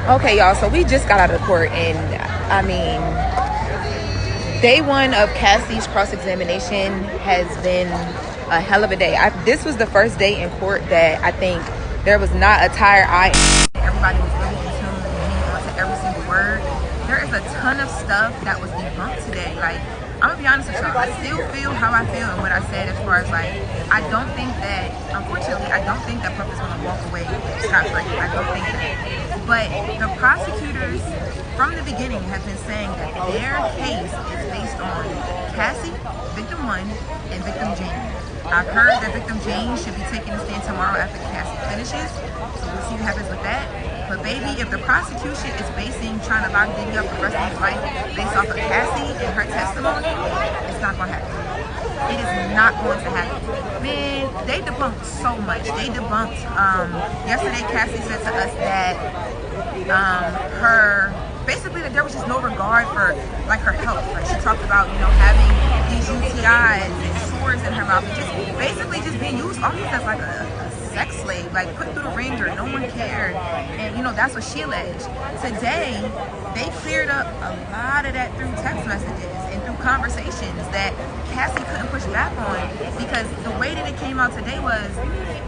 Okay, y'all, so we just got out of court, and I mean, day one of Cassie's cross-examination has been a hell of a day. This was the first day in court that I think there was not a tired eye. Everybody was really in tune and hanging on to every single word. There is a ton of stuff that was debunked today. Like, I'm gonna be honest with y'all, I still feel how I feel and what I said as far as like, I don't think that, unfortunately, I don't think that Puff is gonna walk away scot-free. I don't think that. But the prosecutors from the beginning have been saying that their case is based on Cassie, victim 1, and victim Jane. I've heard that victim Jane should be taking a stand tomorrow after Cassie finishes, so we'll see what happens with that. But baby, if the prosecution is trying to lock Diddy up for the rest of his life based off of Cassie and her testimony, it's not going to happen. It is not going to happen. Man, they debunked so much. They debunked, yesterday Cassie said to us that basically that there was just no regard for like her health. Like she talked about, you know, having these UTIs and sores in her mouth, and just basically just being used almost as like a sex slave, like put through the ringer, no one cared. And you know, that's what she alleged. Today, they cleared up a lot of that through text messages and through conversations that Cassie couldn't push back on, because the way that it came out today was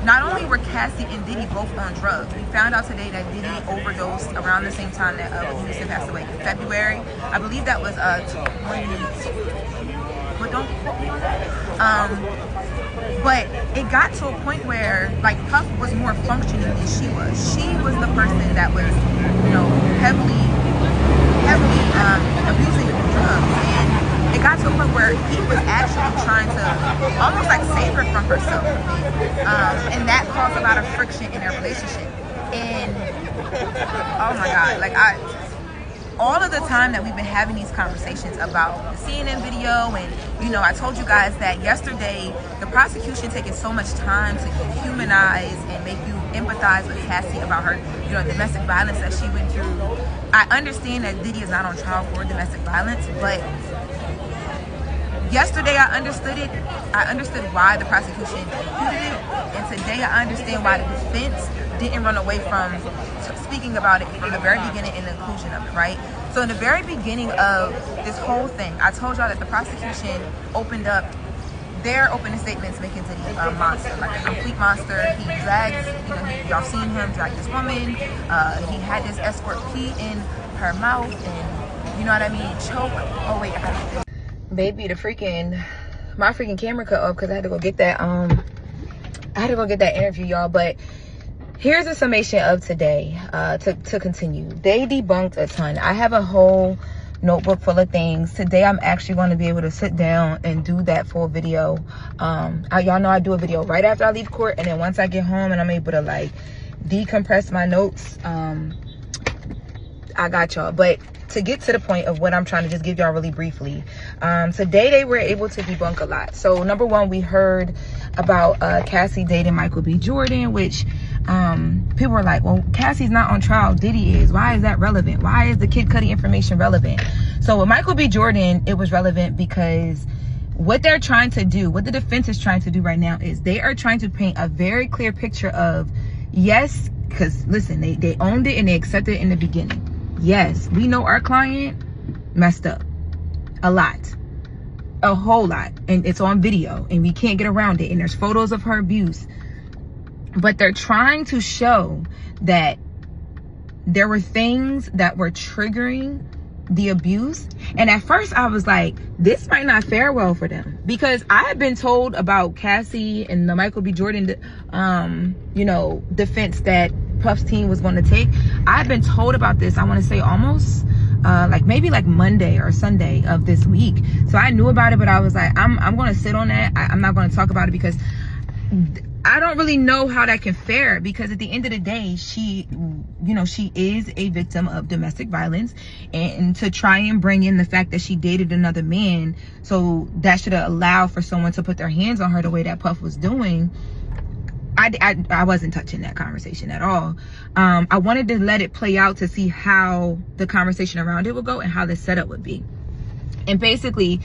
not only were Cassie and Diddy both on drugs. We found out today that Diddy overdosed around the same time that Houston passed away in February. I believe that was 20, but don't quote me on that. But it got to a point where like Puff was more functioning than she was. She was the person that was, you know, heavily abusing drugs, and it got to a point where he was actually trying to almost like save her from herself, and that caused a lot of friction in their relationship. And oh my God, like all of the time that we've been having these conversations about the CNN video, and you know, I told you guys that yesterday the prosecution taking so much time to humanize and make you empathize with Cassie about her, you know, domestic violence that she went through. I understand that Diddy is not on trial for domestic violence, but yesterday I understood it. I understood why the prosecution included it, and today I understand why the defense didn't run away from speaking about it from the very beginning and the inclusion of it, right? So in the very beginning of this whole thing, I told y'all that the prosecution opened up their opening statements making Diddy a monster, like a complete monster. He drags, you know, y'all seen him drag this woman. He had this escort pee in her mouth, and you know what I mean, choke. Oh wait, I got this. Baby, my freaking camera cut off because I had to go get that interview, y'all. But here's a summation of today, to continue. They debunked a ton. I have a whole notebook full of things. Today I'm actually going to be able to sit down and do that full video. Y'all know I do a video right after I leave court, and then once I get home and I'm able to like decompress my notes, I got y'all. But to get to the point of what I'm trying to just give y'all really briefly, today they were able to debunk a lot. So number one, we heard about Cassie dating Michael B. Jordan, which people were like, well, Cassie's not on trial, Diddy is. Why is that relevant? Why is the Kid Cudi information relevant? So with Michael B. Jordan, it was relevant because what they're trying to do, what the defense is trying to do right now, is they are trying to paint a very clear picture of, yes, because listen, they owned it and they accepted it in the beginning. Yes, we know our client messed up a lot, a whole lot, and it's on video and we can't get around it, and there's photos of her abuse. But they're trying to show that there were things that were triggering the abuse. And at first I was like, this might not fare well for them, because I had been told about Cassie and the Michael B. Jordan, you know, defense that Puff's team was going to take. I've been told about this, I want to say almost like maybe like Monday or Sunday of this week. So I knew about it, but I was like, I'm going to sit on that. I'm not going to talk about it because I don't really know how that can fare, because at the end of the day, she, you know, she is a victim of domestic violence, and to try and bring in the fact that she dated another man, so that should allow for someone to put their hands on her the way that Puff was doing. I wasn't touching that conversation at all. I wanted to let it play out to see how the conversation around it would go and how the setup would be. And basically,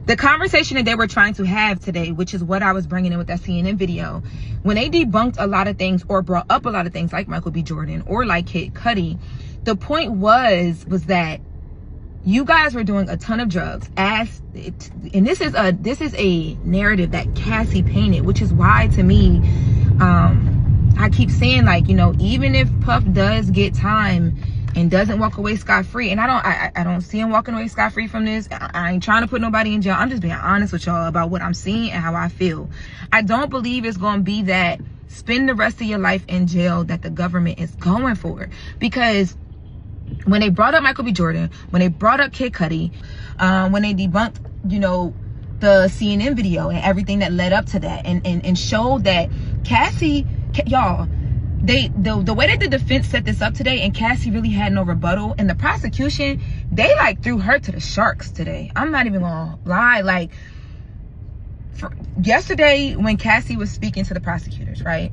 the conversation that they were trying to have today, which is what I was bringing in with that CNN video, when they debunked a lot of things or brought up a lot of things like Michael B. Jordan or like Kid Cudi, the point was that you guys were doing a ton of drugs, and this is a narrative that Cassie painted, which is why, to me, I keep saying, like, you know, even if Puff does get time and doesn't walk away scot-free, and I don't see him walking away scot-free from this. I ain't trying to put nobody in jail. I'm just being honest with y'all about what I'm seeing and how I feel. I don't believe it's going to be that spend the rest of your life in jail that the government is going for. Because when they brought up Michael B. Jordan, when they brought up Kid Cudi, when they debunked, you know, the CNN video and everything that led up to that, and showed that Cassie, y'all, the way that the defense set this up today, and Cassie really had no rebuttal, and the prosecution, they like threw her to the sharks today. I'm not even gonna lie. Like, yesterday when Cassie was speaking to the prosecutors, right?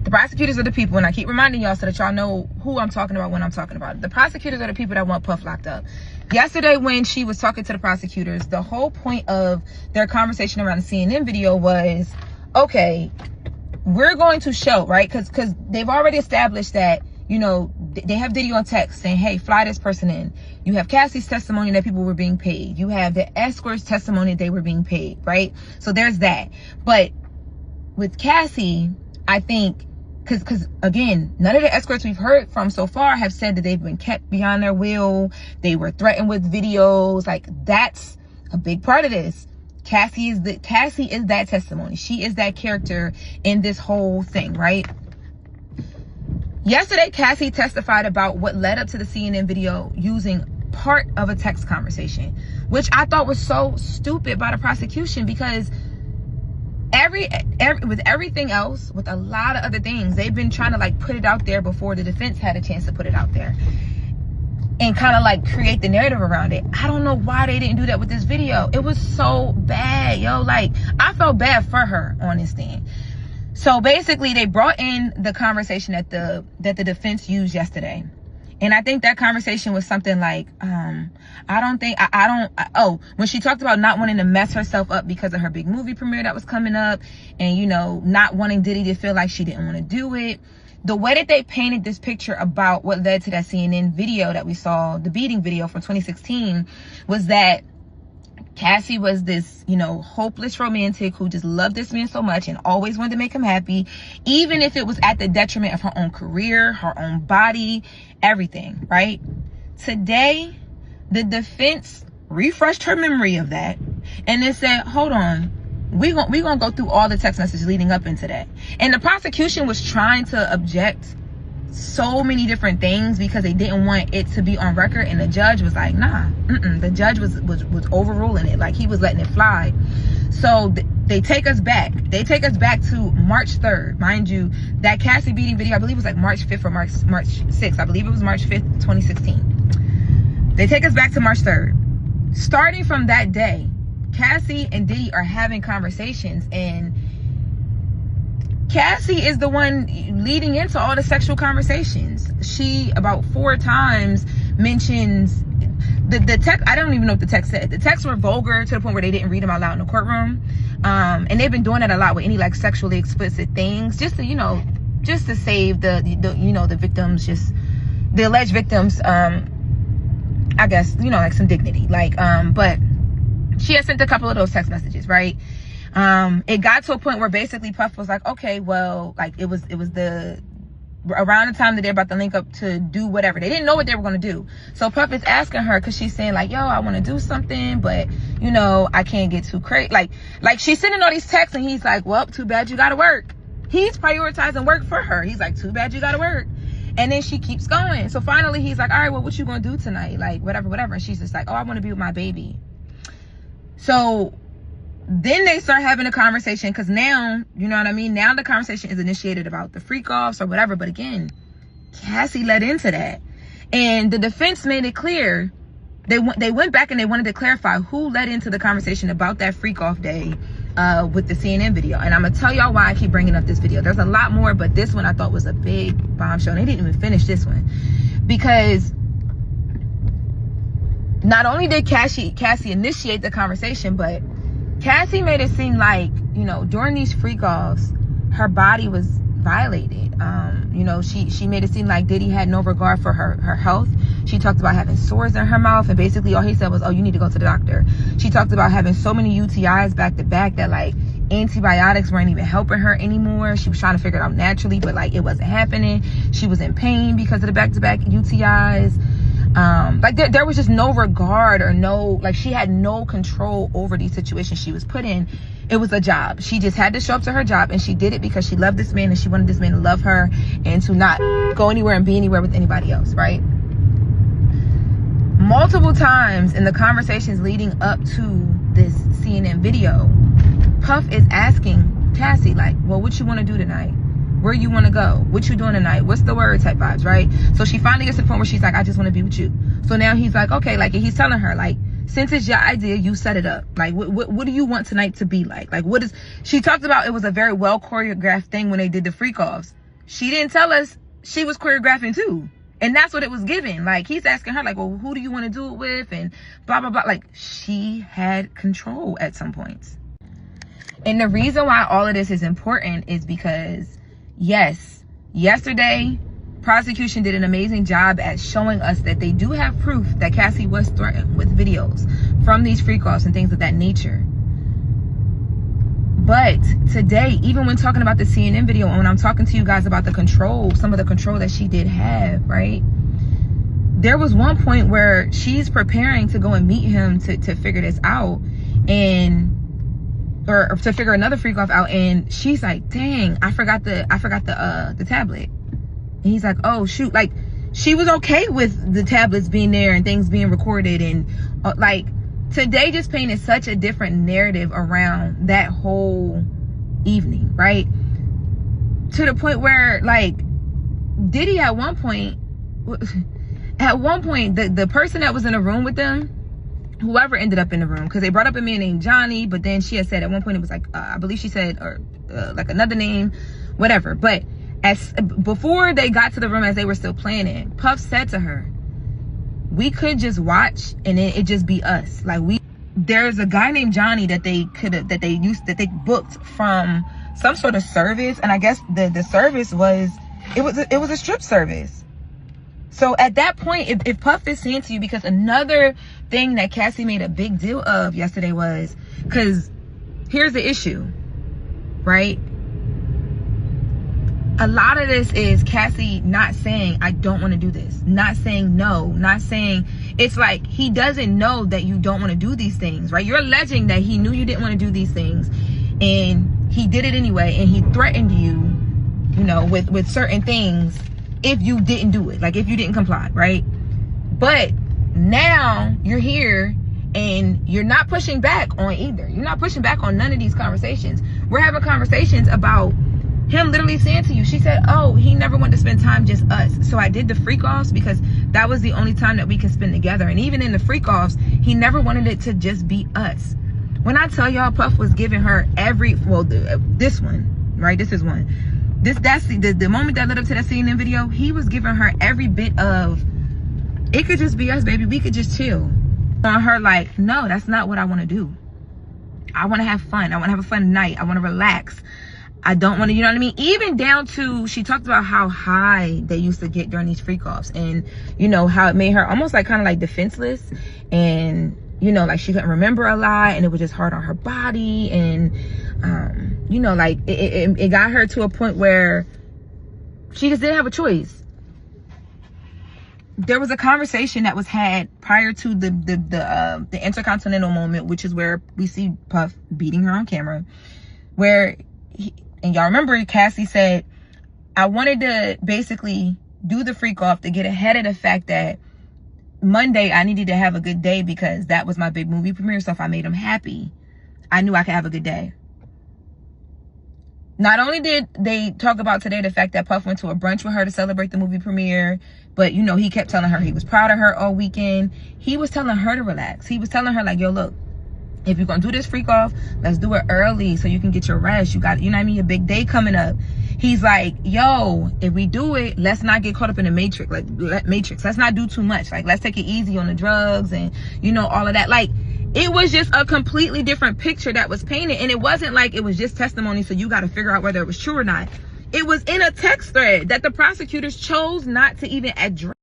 The prosecutors are the people, and I keep reminding y'all so that y'all know who I'm talking about when I'm talking about it. The prosecutors are the people that want Puff locked up. Yesterday when she was talking to the prosecutors, the whole point of their conversation around the CNN video was, okay, we're going to show, right? Because they've already established that, you know, they have Diddy on text saying, hey, fly this person in. You have Cassie's testimony that people were being paid. You have the escort's testimony that they were being paid, right? So there's that. But with Cassie, I think, because again, none of the escorts we've heard from so far have said that they've been kept beyond their will. They were threatened with videos. Like, that's a big part of this. Cassie is that testimony. She is that character in this whole thing, right? Yesterday, Cassie testified about what led up to the CNN video using part of a text conversation, which I thought was so stupid by the prosecution, because with everything else, with a lot of other things, they've been trying to like put it out there before the defense had a chance to put it out there and kind of like create the narrative around it. I don't know why they didn't do that with this video. It was so bad, yo. Like, I felt bad for her on this thing. So basically, they brought in the conversation that the defense used yesterday. And I think that conversation was something like, when she talked about not wanting to mess herself up because of her big movie premiere that was coming up, and, you know, not wanting Diddy to feel like she didn't want to do it. The way that they painted this picture about what led to that CNN video that we saw, the beating video from 2016, was that Cassie was this, you know, hopeless romantic who just loved this man so much and always wanted to make him happy, even if it was at the detriment of her own career, her own body, everything, right? Today, the defense refreshed her memory of that, and they said, hold on, we're gonna go through all the text messages leading up into that. And the prosecution was trying to object so many different things because they didn't want it to be on record, and the judge was like, nah, the judge was overruling it. Like, he was letting it fly. So they take us back to March 3rd. Mind you, that Cassie beating video, I believe, was like March 5th or March 6th. I believe it was March 5th, 2016. They take us back to March 3rd. Starting from that day, Cassie and Diddy are having conversations, and Cassie is the one leading into all the sexual conversations. She about 4 times mentions the text. I don't even know what the text said. The texts were vulgar to the point where they didn't read them out loud in the courtroom. And they've been doing that a lot with any like sexually explicit things, just to, you know, just to save the you know, the victims, just the alleged victims, I guess, you know, like some dignity. Like, but she had sent a couple of those text messages, right? It got to a point where basically Puff was like, okay, well, like it was around the time that they're about to link up to do whatever. They didn't know what they were going to do. So Puff is asking her, because she's saying like, yo, I want to do something, but, you know, I can't get too crazy. Like she's sending all these texts, and he's like, well, too bad you got to work. He's prioritizing work for her. He's like, too bad you got to work. And then she keeps going. So finally he's like, all right, well, what you going to do tonight? Like, whatever. And she's just like, oh, I want to be with my baby. So then they start having a conversation, because now, you know what I mean? Now the conversation is initiated about the freak offs or whatever. But again, Cassie led into that. And the defense made it clear. They went back and they wanted to clarify who led into the conversation about that freak off day with the CNN video. And I'm going to tell y'all why I keep bringing up this video. There's a lot more, but this one I thought was a big bombshell. And they didn't even finish this one, because not only did Cassie initiate the conversation, but Cassie made it seem like, you know, during these freak offs, her body was violated. You know, she made it seem like Diddy had no regard for her health. She talked about having sores in her mouth, and basically all he said was, oh, you need to go to the doctor. She talked about having so many UTIs back to back that like antibiotics weren't even helping her anymore. She was trying to figure it out naturally, but like it wasn't happening. She was in pain because of the back-to-back UTIs. Like there was just no regard, or no, like she had no control over these situations she was put in. It was a job. She just had to show up to her job, and she did it because she loved this man, and she wanted this man to love her and to not go anywhere and be anywhere with anybody else, right? Multiple times in the conversations leading up to this CNN video, Puff is asking Cassie, like, well, what you want to do tonight? Where you want to go? What you doing tonight? What's the word type vibes, right? So she finally gets to the point where she's like, I just want to be with you. So now he's like, okay, like, he's telling her, like, since it's your idea, you set it up. Like, what do you want tonight to be like? Like, what is... She talked about it was a very well choreographed thing when they did the freak offs. She didn't tell us she was choreographing too. And that's what it was given. Like, he's asking her, like, well, who do you want to do it with? And blah, blah, blah. Like, she had control at some points. And the reason why all of this is important is because, yes, yesterday, prosecution did an amazing job at showing us that they do have proof that Cassie was threatened with videos from these freak-offs and things of that nature. But today, even when talking about the CNN video, and when I'm talking to you guys about the control, some of the control that she did have, right? There was one point where she's preparing to go and meet him to figure this out, and or to figure another freak off out, and she's like, dang, I forgot the tablet. And he's like, oh shoot. Like, she was okay with the tablets being there and things being recorded, and like, today just painted such a different narrative around that whole evening, right? To the point where, like, Diddy at one point, the person that was in the room with them, whoever ended up in the room, because they brought up a man named Johnny, but then she had said at one point it was like, I believe she said, or like another name, whatever. But before they got to the room, as they were still planning, Puff said to her, we could just watch and it just be us. Like, there's a guy named Johnny that they booked from some sort of service, and I guess the service was, it was a strip service. So at that point, if Puff is saying to you, because another thing that Cassie made a big deal of yesterday was, because here's the issue, right? A lot of this is Cassie not saying, I don't want to do this. Not saying no. Not saying, it's like he doesn't know that you don't want to do these things, right? You're alleging that he knew you didn't want to do these things, and he did it anyway, and he threatened you, you know, with certain things if you didn't do it, like if you didn't comply, right? But now you're here and you're not pushing back on either. You're not pushing back on none of these conversations. We're having conversations about him literally saying to you, she said, oh, he never wanted to spend time just us. So I did the freak offs because that was the only time that we could spend together. And even in the freak offs, he never wanted it to just be us. When I tell y'all, Puff was giving her this one, right? This is one. That's the moment that led up to that CNN video. He was giving her every bit of, it could just be us, baby. We could just chill. On her, like, no, that's not what I want to do. I want to have fun. I want to have a fun night. I want to relax. I don't want to, you know what I mean? Even down to, she talked about how high they used to get during these freak offs, and, you know, how it made her almost like kind of like defenseless, and, you know, like she couldn't remember a lot, and it was just hard on her body, and, you know, like it got her to a point where she just didn't have a choice. There was a conversation that was had prior to the Intercontinental moment, which is where we see Puff beating her on camera, where and y'all remember Cassie said, I wanted to basically do the freak off to get ahead of the fact that Monday I needed to have a good day, because that was my big movie premiere. So if I made him happy, I knew I could have a good day. Not only did they talk about today the fact that Puff went to a brunch with her to celebrate the movie premiere, but, you know, he kept telling her he was proud of her all weekend. He was telling her to relax. He was telling her, like, yo, look, if you're gonna do this freak off, let's do it early so you can get your rest. You got, you know what I mean, a big day coming up. He's like, yo, if we do it, let's not get caught up in the matrix. Like, let's not do too much. Like, let's take it easy on the drugs and, you know, all of that. Like, it was just a completely different picture that was painted. And it wasn't like it was just testimony, so you got to figure out whether it was true or not. It was in a text thread that the prosecutors chose not to even address.